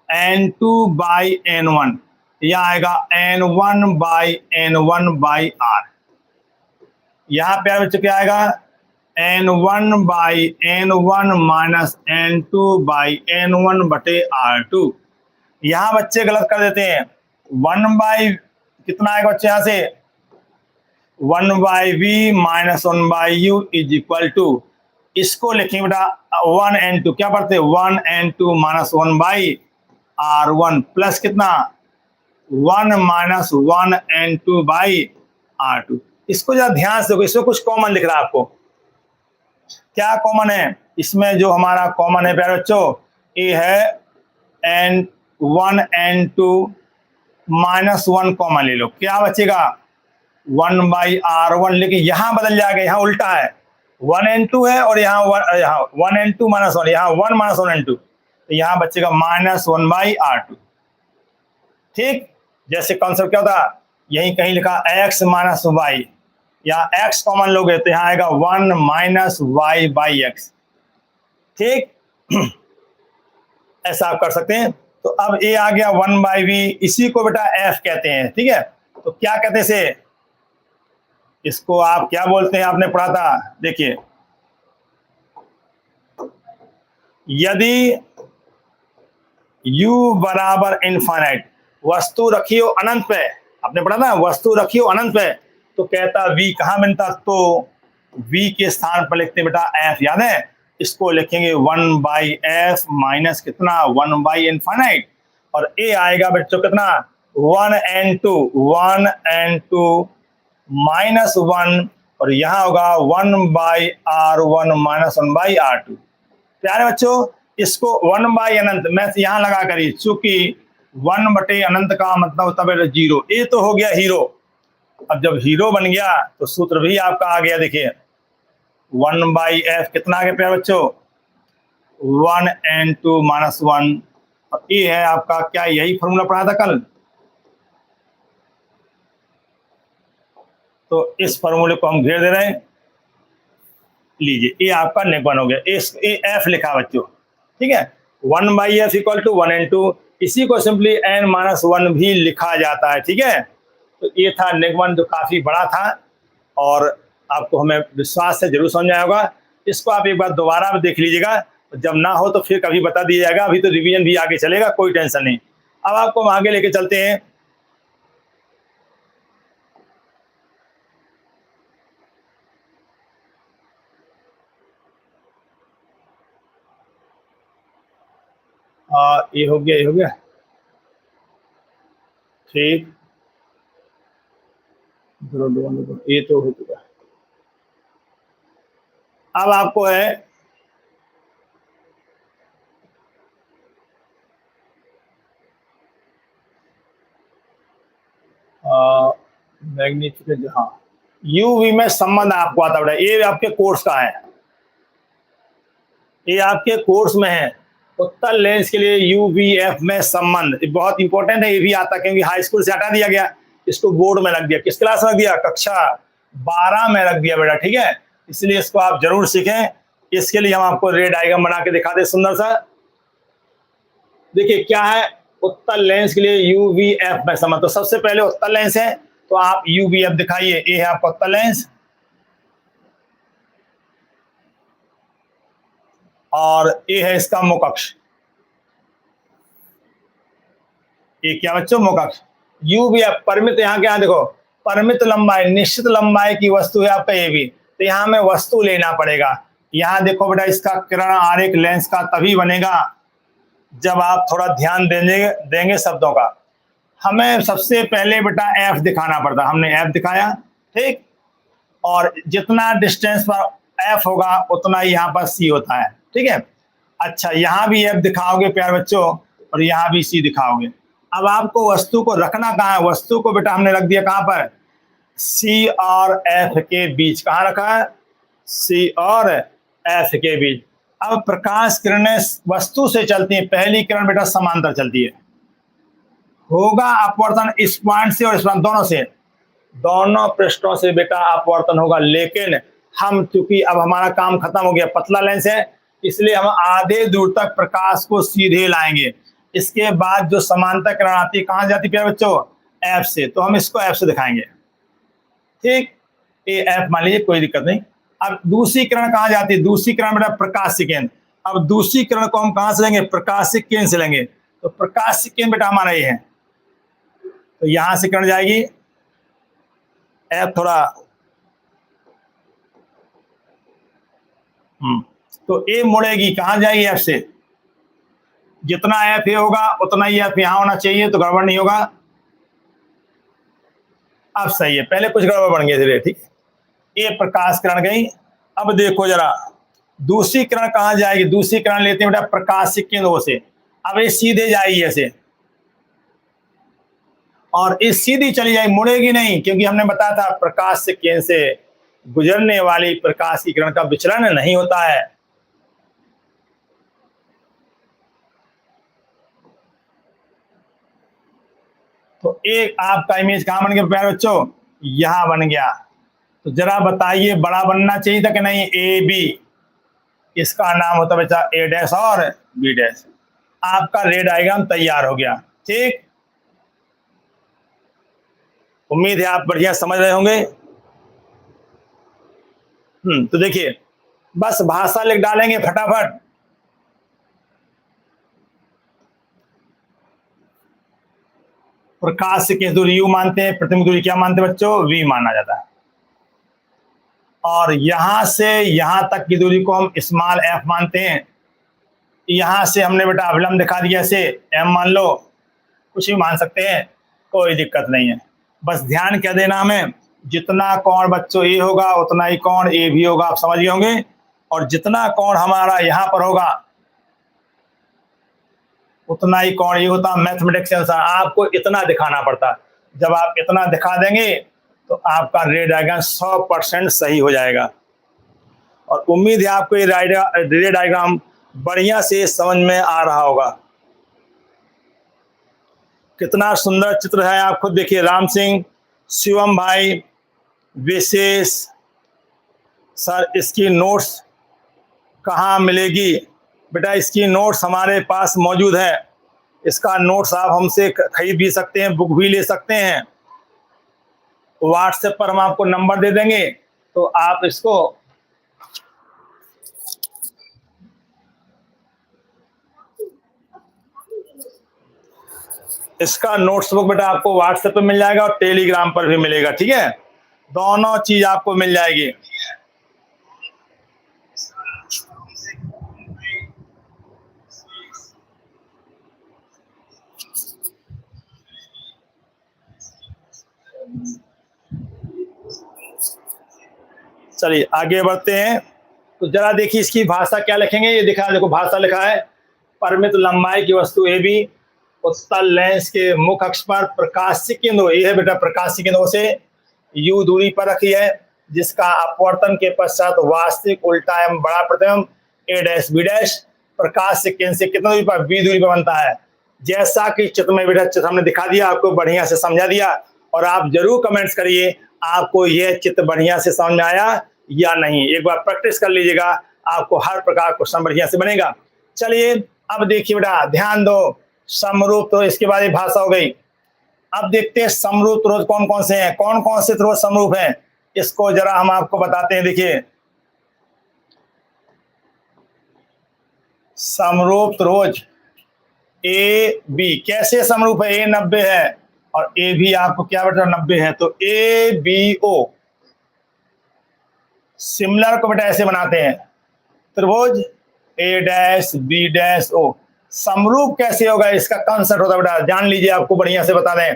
N2/N1, यह आएगा N1/N1/R। यहां पे बच्चों क्या आएगा, N1/N1 माइनस N2/N1/R2। यहां बच्चे गलत कर देते हैं, 1 कितना आएगा बच्चे, यहां से 1/v minus 1/u is equal to, इसको लिखेंगे बेटा 1N2, क्या पढ़ते हैं 1N2 माइनस 1/R1 प्लस कितना 1 माइनस 1N2/R2। इसको जरा ध्यान से देखो, इसमें कुछ कॉमन दिख रहा है आपको, क्या कॉमन है इसमें, जो हमारा कॉमन है प्यारे बच्चों, ये है N1N2 माइनस 1 कॉमन ले लो, क्या बचेगा 1/R1, लेकिन यहां बदल जाएगा, यहां उल्टा है, 1N2 है और यहाँ 1N2 माइनस 1, यहाँ 1 माइनस 1N2, तो यहां बचेगा माइनस 1/R2। ठीक, जैसे कॉन्सेप्ट क्या होता, यही कहीं लिखा x माइनस वाई, या x कॉमन लोगे तो यहाँ आएगा 1 माइनस y/x। ठीक ऐसा आप कर सकते हैं। तो अब ये आ गया 1/v, इसी को बेटा f कहते हैं। ठीक है, तो क्या कहते हैं इसे, इसको आप क्या बोलते हैं, आपने पढ़ा था, देखिए, यदि u बराबर इनफाइनाइट, वस्तु रखी हो अनंत पे, आपने पढ़ा ना, वस्तु रखी हो अनंत पे, तो कहता v कहां मिलता, तो v के स्थान पर लिखते हैं बेटा f, याद है, इसको लिखेंगे 1/f माइनस कितना 1/इनफाइनाइट, और a आएगा बच्चों कितना 1N2 माइनस 1, और यहां होगा 1/R1 माइनस 1/R2। प्यारे बच्चों, इसको 1/अनंत मैं यहां लगा करिए, चूंकि 1/अनंत का मतलब होता है 0, ये तो हो गया हीरो। अब जब हीरो बन गया तो सूत्र भी आपका आ गया, देखिए 1/f कितना आ गया प्यारे बच्चों 1N2 माइनस 1, और ये है आपका क्या, यही फॉर्मूला पढ़ा था कल। तो इस फॉर्मूले को हम घेर दे रहे हैं, लीजिए ये आपका निगमन हो गया, ये f लिखा बच्चों। ठीक है, 1/f इक्वल टू 1N2, इसी को सिंपली n-1 भी लिखा जाता है। ठीक है, तो ये था निगमन, जो काफी बड़ा था और आपको हमें विश्वास से जरूर समझ आया होगा। इसको आप एक बार दोबारा देख लीजिएगा, जब ना हो तो फिर कभी बता दिया जाएगा, अभी तो रिवीजन भी आगे चलेगा, कोई टेंशन नहीं। अब आपको हम आगे लेके चलते हैं। ये हो गया, ये हो गया, ठीक। ये तो हो चुका। अब आपको है मैग्नीफिकेशन, हाँ, यूवी में संबंध आपको आता है, ये आपके कोर्स का है, ये आपके कोर्स में है। उत्तल लेंस के लिए यूवीएफ में संबंध, ये बहुत इंपॉर्टेंट है, ये भी आता क्योंकि हाई स्कूल से हटा दिया गया, इसको बोर्ड में रख दिया। किस क्लास में रख दिया? कक्षा 12 में रख दिया बेटा, ठीक है। इसलिए इसको आप जरूर सीखें। इसके लिए हम आपको रे डायग्राम बना के दिखाते सुंदर सा। देखिए क्या है, उत्तल लेंस के लिए यूवीएफ में संबंध। तो सबसे पहले उत्तल लेंस है तो आप यूवीएफ दिखाइए। ये है आपका उत्तल लेंस और ये है इसका मुकक्ष। ये क्या बच्चों? मुकक्ष। यूवीएफ परिमित, यहाँ क्या देखो, परिमित लंबाई, निश्चित लंबाई की वस्तु है आपका ये भी, तो यहाँ में वस्तु लेना पड़ेगा। यहाँ देखो बेटा, इसका किरण आरेख लेंस का तभी बनेगा जब आप थोड़ा ध्यान देंगे शब्दों का। हमें सबसे पहले बेटा एफ दिखाना पड़ता, हमने एफ दिखाया, ठीक। और जितना डिस्टेंस पर एफ होगा उतना ही यहाँ पर सी होता है, ठीक है। अच्छा, यहाँ भी एफ दिखाओगे प्यार बच्चों और यहाँ भी सी दिखाओगे। अब आपको वस्तु को रखना कहाँ है? वस्तु को बेटा हमने रख दिया कहाँ पर? सी और एफ के बीच। कहाँ रखा है? सी और एफ के बीच। अब प्रकाश किरणें वस्तु से चलती हैं, पहली किरण बेटा समांतर चलती है, होगा अपवर्तन इस पॉइंट से और इस पॉइंट, दोनों से, दोनों पृष्ठों से बेटा अपवर्तन होगा। लेकिन हम चूंकि अब हमारा काम खत्म हो गया, पतला लेंस है, इसलिए हम आधे दूर तक प्रकाश को सीधे लाएंगे। इसके बाद जो समांतर किरण आती है कहां जाती है बच्चों? एफ से। तो हम इसको एफ से दिखाएंगे, ठीक। ये एफ मान लीजिए, कोई दिक्कत नहीं। अब दूसरी किरण कहां जाती है? दूसरी किरण बेटा प्रकाशिक केंद्र। अब दूसरी किरण को हम कहां से लेंगे? प्रकाशिक केंद्र से लेंगे। तो प्रकाशिक केंद्र बेटा हमारा ये है, तो यहां से किरण जाएगी, एफ थोड़ा, तो ए मुड़ेगी, कहां जाएगी? एफ से। जितना एफ ए होगा उतना ही एफ यहां होना चाहिए, तो गड़बड़ नहीं होगा। अब सही है, पहले कुछ गड़बड़ बन गए थे, ठीक। ये प्रकाश किरण गई। अब देखो जरा, दूसरी किरण कहां जाएगी? दूसरी किरण लेते हैं बेटा प्रकाशिक केंद्र से। अब ये सीधे जाएगी ऐसे, और ये सीधी चली जाएगी, मुड़ेगी नहीं, क्योंकि हमने बताया था प्रकाश केंद्र से गुजरने वाली प्रकाश की किरण का विचलन नहीं होता है। तो एक आपका इमेज कहां बन गया प्यारे बच्चों? यहां बन गया। तो जरा बताइए, बड़ा बनना चाहिए था कि नहीं? ए बी, इसका नाम होता बेटा ए डैश और बी डैश। आपका रे डायग्राम तैयार हो गया, ठीक। उम्मीद है आप बढ़िया समझ रहे होंगे। तो देखिए, बस भाषा लिख डालेंगे फटाफट। प्रकाश की दूरी यू मानते हैं, प्रतिबिंब दूरी क्या मानते हैं बच्चों? वी माना जाता है। और यहां से यहां तक की दूरी को हम स्मॉल एफ मानते हैं। यहां से हमने बेटा अविलंब दिखा दिया, ऐसे एम मान लो, कुछ भी मान सकते हैं, कोई दिक्कत नहीं है। बस ध्यान क्या देना हमें, जितना कोण बच्चों ए होगा उतना ही कोण ए भी होगा, आप समझ गए होंगे। और जितना कोण हमारा यहां पर होगा उतना ही कोण ये होता। मैथमेटिक्स के अनुसार आपको इतना दिखाना पड़ता। जब आप इतना दिखा देंगे तो आपका रे डायग्राम 100% सही हो जाएगा। और उम्मीद है आपको ये रे डायग्राम बढ़िया से समझ में आ रहा होगा। कितना सुंदर चित्र है, आप खुद देखिए। राम सिंह, शिवम भाई, विशेष सर, इसकी नोट्स कहाँ मिलेगी? बेटा इसकी नोट्स हमारे पास मौजूद है। इसका नोट्स आप हमसे खरीद भी सकते हैं, बुक भी ले सकते हैं। व्हाट्सएप पर हम आपको नंबर दे देंगे, तो आप इसको इसका नोट्स बुक बेटा आपको व्हाट्सएप पे मिल जाएगा और टेलीग्राम पर भी मिलेगा, ठीक है। दोनों चीज आपको मिल जाएगी। चलिए आगे बढ़ते हैं। तो जरा देखिए इसकी भाषा क्या लिखेंगे। ये दिखा, देखो भाषा लिखा है, परिमित लंबाई की वस्तु ए बी उत्तल लेंस के मुख्य अक्ष पर प्रकाशीय केंद्र, ये है बेटा प्रकाशीय केंद्र से u दूरी पर रखी है, जिसका अपवर्तन के पश्चात वास्तविक उल्टा एवं बड़ा प्रतिबिंब a डैश b डैश प्रकाश से केंद्र से कितना दूरी पर, b दूरी पर बनता है। जैसा कि चित्र में बेटा चित्र हमने दिखा दिया, आपको बढ़िया से समझा दिया, और आप जरूर कमेंट्स करिए आपको यह चित्र बढ़िया से समझ में आया या नहीं। एक बार प्रैक्टिस कर लीजिएगा, आपको हर प्रकार क्वेश्चन बढ़िया से बनेगा। चलिए अब देखिए बेटा, ध्यान दो, समरूप तो इसके बाद भाषा हो गई। अब देखते हैं समरूप त्रिभुज कौन कौन से हैं, कौन कौन से त्रिभुज समरूप हैं, इसको जरा हम आपको बताते हैं। देखिए समरूप त्रिभुज ए बी कैसे समरूप है, ए 90 है और ए भी आपको क्या बेटा 90 है, तो ए बी ओ सिमिलर को बेटा ऐसे बनाते हैं, त्रिभुज ए डैश बी डैश ओ समरूप कैसे होगा, इसका कंसेप्ट होता है बेटा, जान लीजिए, आपको बढ़िया से बता दें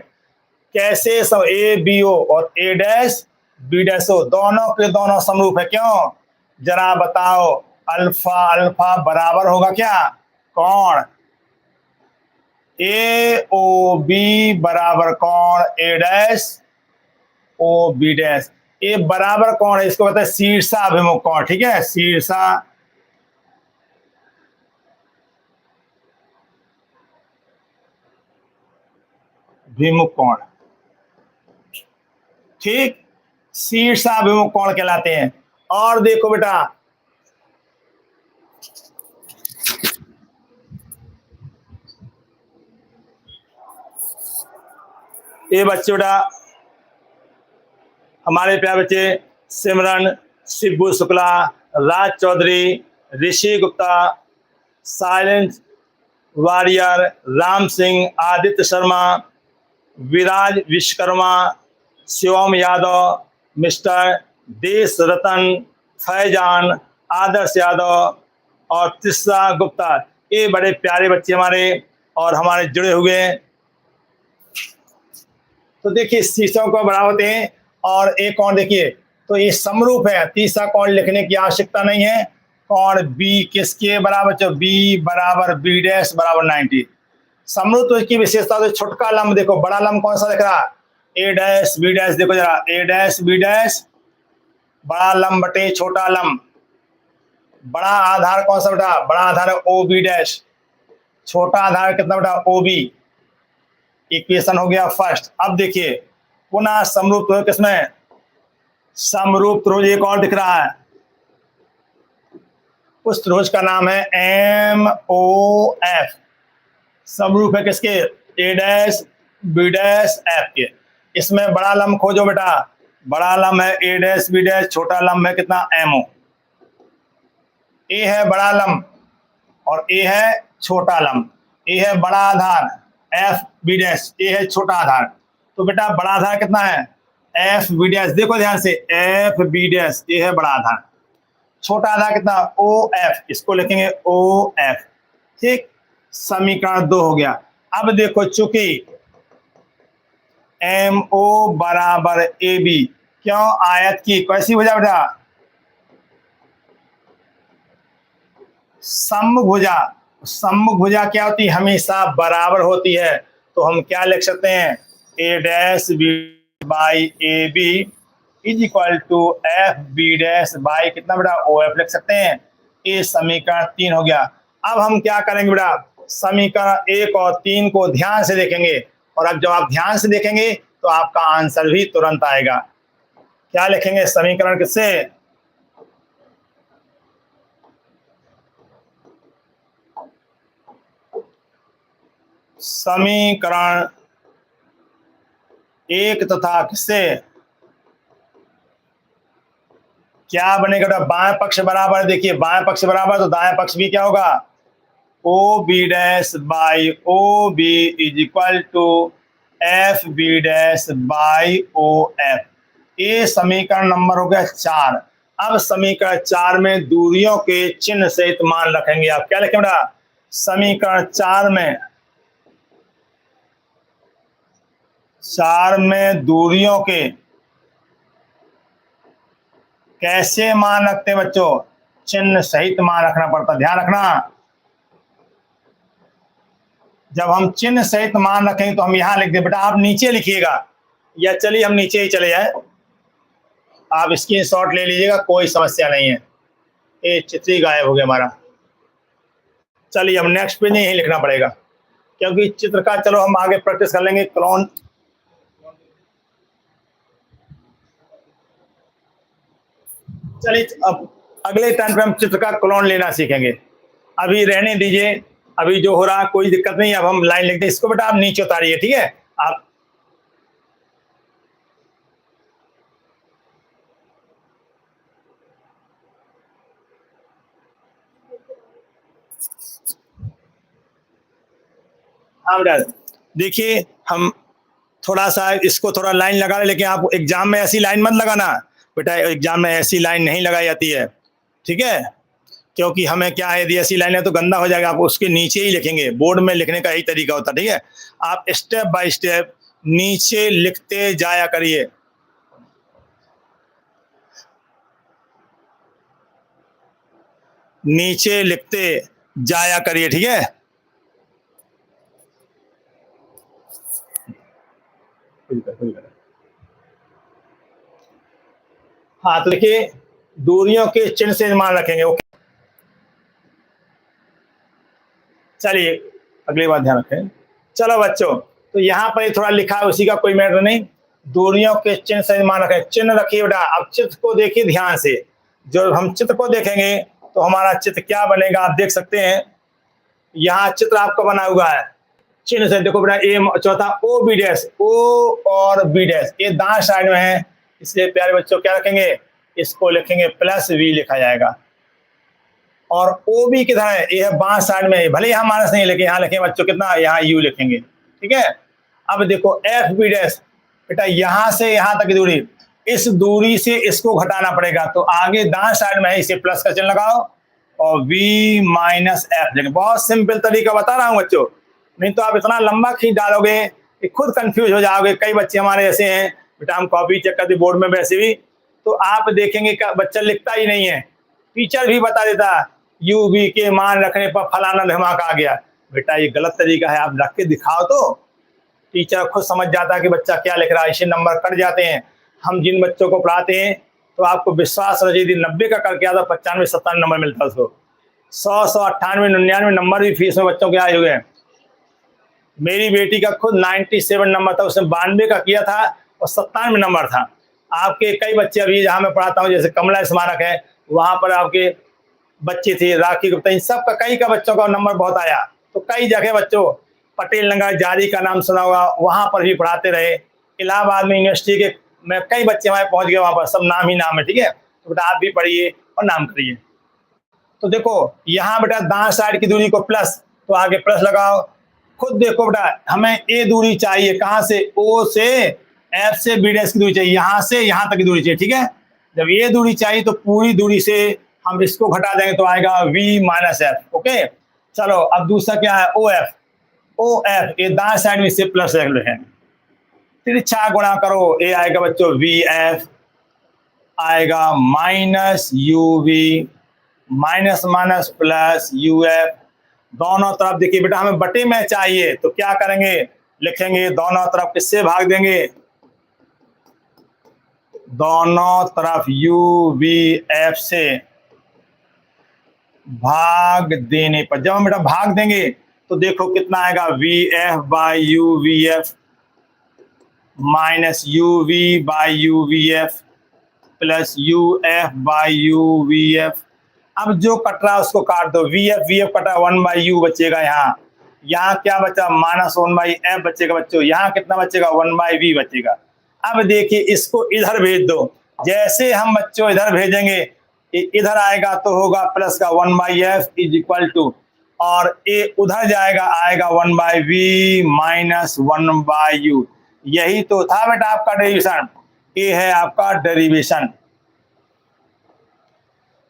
कैसे। ए बी ओ और ए डैश बी डैश ओ दोनों के दोनों समरूप है। क्यों, जरा बताओ, अल्फा अल्फा बराबर होगा क्या, कौन, ए ओ बी बराबर कौन, ए डैश ओ बी डैश, ए बराबर कौन है, इसको बताए शीर्षाभिमुख कौन, ठीक है, शीर्षा विमुख कोण, ठीक, शीर्षाभिमुख कोण कहलाते हैं। और देखो बेटा ये बच्चे बेटा हमारे प्यारे बच्चे सिमरन, शिबू शुक्ला, राज चौधरी, ऋषि गुप्ता, साइलेंस वारियर, राम सिंह, आदित्य शर्मा, विराज विश्वकर्मा, शिवम यादव, मिस्टर देश रतन, फैजान, आदर्श यादव और तिस्सा गुप्ता, ये बड़े प्यारे बच्चे हमारे और हमारे जुड़े हुए हैं। तो देखिए शीर्षों को बड़ा होते हैं। और एक कौन देखिए, तो ये समरूप है, तीसरा कौन लिखने की आवश्यकता नहीं है। कौन बी किसके बराबर, तो बी बराबर बी डैश बराबर 90। समरूप तो इसकी विशेषता, तो छोटका लंब देखो, बड़ा लंब कौन सा दिख रहा, ए डैश बी डैश, देखो जरा ए डैश बी डैश बड़ा लंब बटे छोटा लंब, बड़ा आधार कौन सा बेटा, बड़ा आधार है ओ बी डैश, छोटा आधार कितना बेटा ओ बी। इक्वेशन हो गया फर्स्ट। अब देखिए पुनः समरूप त्रिभुज किसमें, समरूप त्रिभुज एक और दिख रहा है, उस त्रिभुज का नाम है एम ओ एफ। समरूप है किसके, ए डैश बी डैश एफ के। इसमें बड़ा लंब खोजो बेटा, बड़ा लंब है ए डैश बी डैश, छोटा लंब है कितना एम ओ। ए है बड़ा लंब और ए है छोटा लंब, ए है बड़ा आधार एफ बी डैश, ए है छोटा आधार, तो बेटा बड़ा आधार कितना है एफ बी डैश, देखो ध्यान से एफ बी डैश, ए है बड़ा आधार, छोटा आधार कितना ओ एफ, इसको लिखेंगे ओ एफ, ठीक। समीकरण 2 हो गया। अब देखो चूंकि एम ओ बराबर ए बी, क्यों आयत की कैसी भुजा बेटा, समभुजा। समभुजा क्या होती है, हमेशा बराबर होती है, तो हम क्या लिख सकते हैं, A dash B by A B is equal to F B dash by कितना बेटा ओ एफ लिख सकते हैं। ये समीकरण 3 हो गया। अब हम क्या करेंगे बेटा, समीकरण 1 और 3 को ध्यान से देखेंगे, और अब जब आप ध्यान से देखेंगे तो आपका आंसर भी तुरंत आएगा। क्या लिखेंगे समीकरण किससे, समीकरण 1 तथा किससे, क्या बनेगा, बाएं पक्ष बराबर, देखिए बाएं पक्ष बराबर तो दाएं पक्ष भी क्या होगा, O B dash by O B is equal to F B dash by O F. ये समीकरण नंबर हो गया 4। अब समीकरण 4 में दूरियों के चिन्ह सहित मान रखेंगे। आप क्या लिखेंगे बेटा, समीकरण 4 में 4 में दूरियों के कैसे मान रखते हैं बच्चों? चिन्ह सहित मान रखना पड़ता, ध्यान रखना। जब हम चिन्ह सहित मान रखेंगे तो हम यहां लिख दें। बेटा आप नीचे लिखिएगा, या चलिए हम नीचे ही चले जाए, आप स्क्रीनशॉट ले लीजिएगा, कोई समस्या नहीं है। ये चित्र ही गायब हो गया हमारा। चलिए हम नेक्स्ट पेज नहीं लिखना पड़ेगा, क्योंकि चित्र का चलो हम आगे प्रैक्टिस कर लेंगे। क्लोन, चलिए अब अगले टाइम पे हम चित्र का क्लोन लेना सीखेंगे। अभी रहने दीजिए, अभी जो हो रहा कोई दिक्कत नहीं। अब हम लाइन लिखते हैं, इसको बेटा आप नीचे उतारिए, ठीक है। आप हाँ बेटा देखिए, हम थोड़ा सा इसको थोड़ा लाइन लगा रहे, लेकिन आप एग्जाम में ऐसी लाइन मत लगाना बेटा, एग्जाम में ऐसी लाइन नहीं लगाई जाती है, ठीक है। क्योंकि हमें क्या है, यदि ऐसी लाइन है तो गंदा हो जाएगा। आप उसके नीचे ही लिखेंगे, बोर्ड में लिखने का यही तरीका होता है, ठीक है। आप स्टेप बाय स्टेप नीचे लिखते जाया करिए। नीचे लिखते जाया करिए, ठीक है। हाँ तो देखिए, दूरियों के चिन्ह से मान रखेंगे, ओके। चलिए अगली बात ध्यान रखें। चलो बच्चों, तो यहाँ पर थोड़ा लिखा है, उसी का कोई मैटर नहीं। दूरियों के चिन्ह से मान रखें, चिन्ह रखिए बेटा। अब चित्र को देखिए ध्यान से, जो हम चित्र को देखेंगे तो हमारा चित्र क्या बनेगा आप देख सकते हैं। यहाँ चित्र आपका बना हुआ है, चिन्ह से देखो बेटा। ए चौथा ओ बी डैश, ओ और बी डैश ये दाएं साइड में है, इसलिए प्यारे बच्चों क्या रखेंगे, इसको लिखेंगे प्लस वी लिखा जाएगा। और ओ बी किधर है, ये है बाएं साइड में, भले यहाँ माइनस नहीं लेकिन यहाँ लिखेंगे बच्चों कितना, यहाँ यू लिखेंगे, ठीक है। अब देखो एफ बी डैश, बेटा यहाँ से यहाँ तक की दूरी, इस दूरी से इसको घटाना पड़ेगा, तो आगे दाएं साइड में है, इसे प्लस का चिन्ह लगाओ और v माइनस एफ लिखेंगे। बहुत सिंपल तरीका बता रहा हूँ बच्चों, नहीं तो आप इतना लंबा खींच डालोगे कि खुद कंफ्यूज हो जाओगे। कई बच्चे हमारे ऐसे हैं बेटा, हम कॉपी चेक करते बोर्ड में वैसे भी, तो आप देखेंगे कि बच्चा लिखता ही नहीं है, टीचर भी बता देता यू वी के मान रखने पर फलाना धमाका आ गया। बेटा ये गलत तरीका है, आप रख के दिखाओ तो टीचर खुद समझ जाता है कि बच्चा क्या लिख रहा है, इसे नंबर कट जाते हैं। हम जिन बच्चों को पढ़ाते हैं तो आपको विश्वास रहे, यदि 90 का करके आता 95-97 नंबर मिलता है उसको, 100-198-99 नंबर भी फीस में बच्चों के आए हुए हैं। मेरी बेटी का खुद 97 नंबर था, उसने 92 का किया था और 97 नंबर था। आपके कई बच्चे अभी जहाँ मैं पढ़ाता हूँ, जैसे कमला स्मारक है, वहाँ पर आपके बच्चे थे, राखी गुप्ता, इन सब का कई का बच्चों का नंबर बहुत आया। तो कई जगह बच्चों, पटेल नगर जारी का नाम सुना होगा, वहाँ पर भी पढ़ाते रहे। इलाहाबाद में यूनिवर्सिटी के में कई बच्चे हमारे पहुँच गए, वहाँ पर सब नाम ही नाम है, ठीक है। तो बेटा आप भी पढ़िए और नाम करिए। तो देखो यहाँ बेटा दाएं साइड की दूरी को प्लस, तो आगे प्लस लगाओ। खुद देखो बेटा, हमें ए दूरी चाहिए, कहाँ से, ओ से, एफ से बी डैश की दूरी चाहिए, यहाँ से यहाँ तक की दूरी चाहिए, ठीक है। जब ये दूरी चाहिए तो पूरी दूरी से हम इसको घटा देंगे तो आएगा v माइनस एफ, ओके। चलो अब दूसरा क्या है, ओ एफ। ओ एफ ये दाएं साइड में से प्लस है, तिरछा गुणा करो, ये आएगा बच्चों वी एफ, आएगा minus U V, minus minus plus U F. दोनों तरफ देखिए बेटा, हमें बटे में चाहिए तो क्या करेंगे, लिखेंगे दोनों तरफ किससे भाग देंगे, दोनों तरफ यू वी एफ से भाग देने पर, जब हम बेटा भाग देंगे तो देखो कितना आएगा, V F by U V F minus U V by U V F plus U F by U V F. अब जो कट रहा है उसको काट दो, वी एफ कटा 1 बाई यू बचेगा, यहाँ क्या बचा, माइनस 1 बाई एफ बचेगा बच्चों, यहाँ कितना बचेगा, 1 बाई वी बचेगा। अब देखिए इसको इधर भेज दो, जैसे हम बच्चों इधर भेजेंगे इधर आएगा तो होगा प्लस का 1 by F is equal to, और ये उधर जाएगा आएगा 1 by V minus 1 by U. यही तो था बेटा आपका डेरिवेशन, ये है आपका derivation,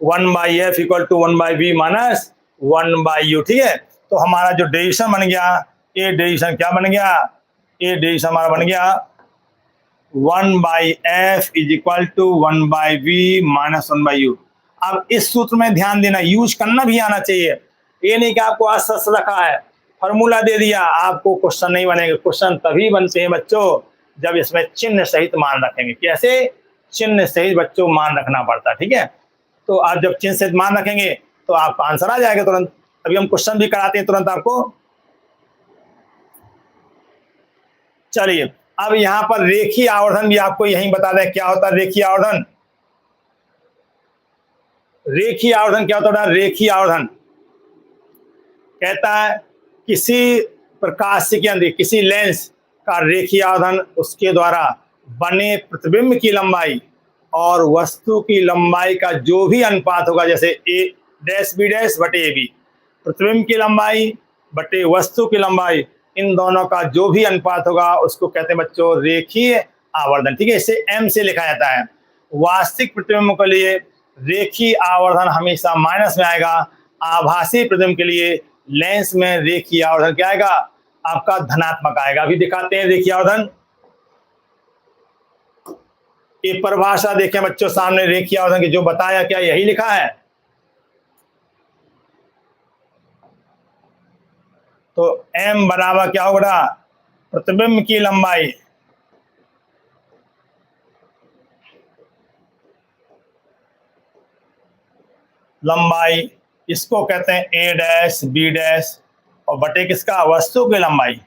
1 by F equal to 1 by V minus 1 by U, ठीक है। तो हमारा जो डेरिवेशन बन गया, ये डेरिवेशन क्या बन गया, ए डैश हमारा बन गया 1/f is equal to 1/v minus 1/u। अब इस सूत्र में ध्यान देना, यूज करना भी आना चाहिए। ये नहीं कि आपको आसस रखा है, फॉर्मूला दे दिया, आपको क्वेश्चन नहीं बनेगा। क्वेश्चन तभी बनते हैं बच्चों जब इसमें चिन्ह सहित मान रखेंगे। कैसे? चिन्ह सहित बच्चों मान रखना पड़ता है, ठीक है। तो आप जब चिन्ह सहित मान रखेंगे तो आपका आंसर आ जाएगा तुरंत। अभी हम क्वेश्चन भी कराते हैं तुरंत आपको। चलिए, अब यहां पर रेखीय आवर्धन भी आपको यही बता दें क्या होता है रेखीय आवर्धन। रेखीय आवर्धन क्या होता है? रेखीय आवर्धन कहता है किसी प्रकाश के अंदर किसी लेंस का रेखीय आवर्धन उसके द्वारा बने प्रतिबिंब की लंबाई और वस्तु की लंबाई का जो भी अनुपात होगा, जैसे ए डैश बी डैश बटे ए बी, प्रतिबिंब की लंबाई बटे वस्तु की लंबाई, इन दोनों का जो भी अनुपात होगा उसको कहते हैं बच्चों रेखीय आवर्धन, ठीक है। इसे एम से लिखा जाता है। वास्तविक प्रतिबिंब के लिए रेखीय आवर्धन हमेशा माइनस में आएगा। आभासी प्रतिबिंब के लिए लेंस में रेखीय आवर्धन क्या आएगा? आपका धनात्मक आएगा। अभी दिखाते हैं रेखीय आवर्धन। ये परिभाषा देखें बच्चों सामने रेखीय आवर्धन की, जो बताया क्या यही लिखा है। तो m बराबर क्या होगा? प्रतिबिंब की लंबाई इसको कहते हैं ए डैश बी डैश और बटे किसका? वस्तु की लंबाई।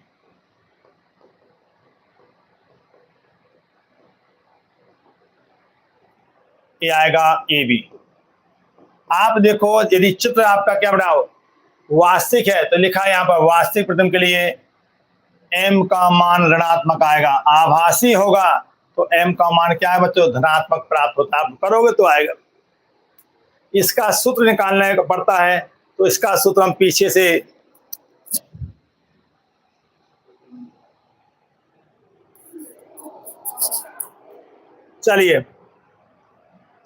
ये आएगा ए बी। आप देखो यदि चित्र आपका क्या बनाओ वास्तविक है तो लिखा है यहाँ पर वास्तविक प्रतिबिंब के लिए m का मान ऋणात्मक आएगा। आभासी होगा तो m का मान क्या है बच्चों? धनात्मक प्राप्त होता है। आप करोगे तो आएगा। इसका सूत्र निकालने का पड़ता है, तो इसका सूत्र हम पीछे से चलिए,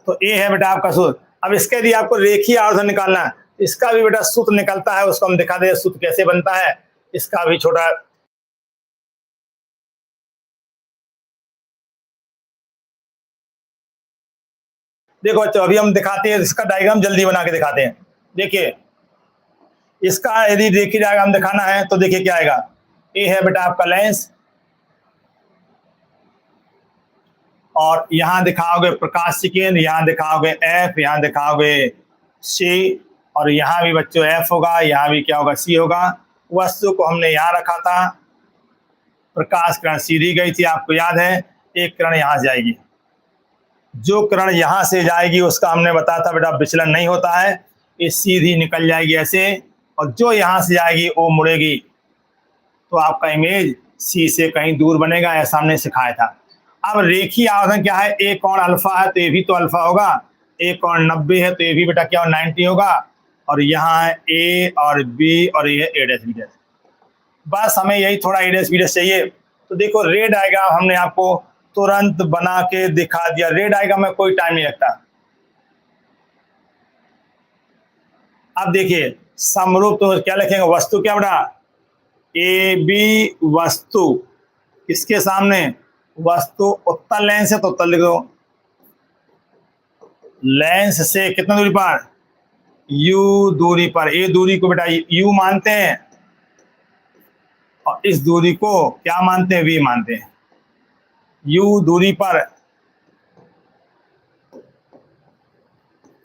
तो ये है बेटा आपका सूत्र। अब इसके लिए आपको रेखीय आवर्धन निकालना है, इसका भी बेटा सूत्र निकलता है, उसको हम दिखा दे सूत्र कैसे बनता है। इसका भी छोटा देखो बच्चों, अभी हम दिखाते हैं इसका डायग्राम जल्दी बना के दिखाते हैं। देखिए इसका यदि रेखीय डायग्राम दिखाना है तो देखिए क्या आएगा। ये है बेटा आपका लेंस और यहां दिखाओगे प्रकाश की केंद्र, यहां दिखाओगे एफ, यहां दिखाओगे सी और यहां भी बच्चों एफ होगा, यहां भी क्या होगा? सी होगा। वस्तु को हमने यहां रखा था, प्रकाश किरण सीधी गई थी, आपको याद है। एक किरण यहां से जाएगी, जो किरण यहां से जाएगी उसका हमने बताया था बेटा विचलन नहीं होता है, ये सीधी निकल जाएगी ऐसे, और जो यहां से जाएगी वो मुड़ेगी, तो आपका इमेज सी से कहीं दूर बनेगा, ऐसा हमने सिखाया था। अब रेखीय आवर्धन क्या है? ए कोण अल्फा है तो ये भी तो अल्फा होगा, ए कोण 90 है तो ये भी बेटा क्या 90 होगा, और यहाँ है ए और बी और ये ए डैश बी डैश। बस हमें यही थोड़ा ए डैश बी डैश चाहिए। तो देखो रे डायग्राम हमने आपको तुरंत बना के दिखा दिया। रे डायग्राम में कोई टाइम नहीं लगता। अब देखिए समरूप तो क्या लिखेंगे? वस्तु क्या बेटा? ए बी वस्तु, इसके सामने वस्तु उत्तल लेंस है तो उत्तल लिख दो। लेंस से कितना दूरी पर? u दूरी पर। ए दूरी को बेटा u मानते हैं और इस दूरी को क्या मानते हैं? v मानते हैं। u दूरी पर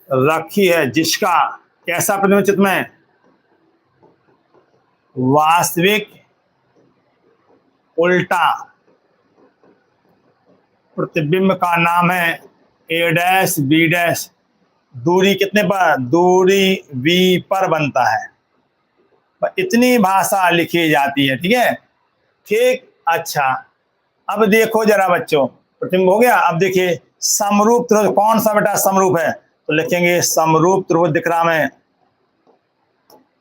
रखी है जिसका कैसा प्रतिबिंब चित्र में? वास्तविक उल्टा प्रतिबिंब का नाम है ए डैश बी डैश। दूरी कितने पर? दूरी v पर बनता है। इतनी भाषा लिखी जाती है, ठीक है। ठीक, अच्छा अब देखो जरा बच्चों, प्रतिबिंब हो गया। अब देखिए समरूप त्रिभुज कौन सा बेटा समरूप है? तो लिखेंगे समरूप त्रिभुज दिख रहा है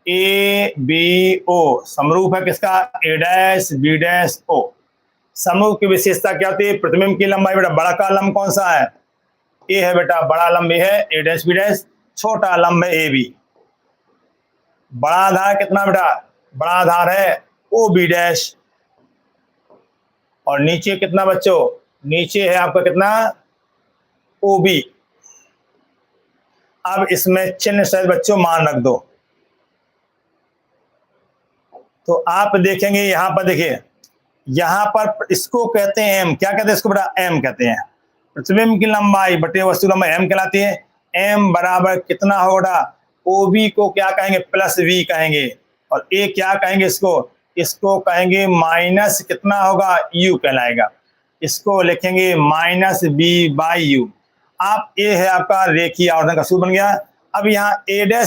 ए बी ओ। समरूप है किसका? ए डैश बी डैश ओ। समरूप की विशेषता क्या होती है? प्रतिबिंब की लंबाई बेटा बड़ा का लंब कौन सा है? ए है बेटा, बड़ा लंब है ए डैश बी डैश, छोटा लंब है ए बी। बड़ा आधार कितना बेटा? बड़ा आधार है ओ बी डैश, और नीचे कितना बच्चों, नीचे है आपका कितना, OB। अब इसमें चिन्ह सहित बच्चों मान रख दो। तो आप देखेंगे यहां पर, देखिए यहां पर इसको कहते हैं m, क्या कहते हैं इसको बेटा, m कहते हैं। प्रतिबिंब की लंबाई बटे वस्तु लंबाई m कहलाती है। m बराबर कितना होगा, OB को क्या कहेंगे, प्लस V कहेंगे, और A क्या कहेंगे इसको, इसको कहेंगे माइनस कितना होगा, U कहलाएगा। इसको लिखेंगे माइनस B/U। आप A है आपका रेखीय आवर्धन का सूत्र बन गया। अब यहाँ A' B'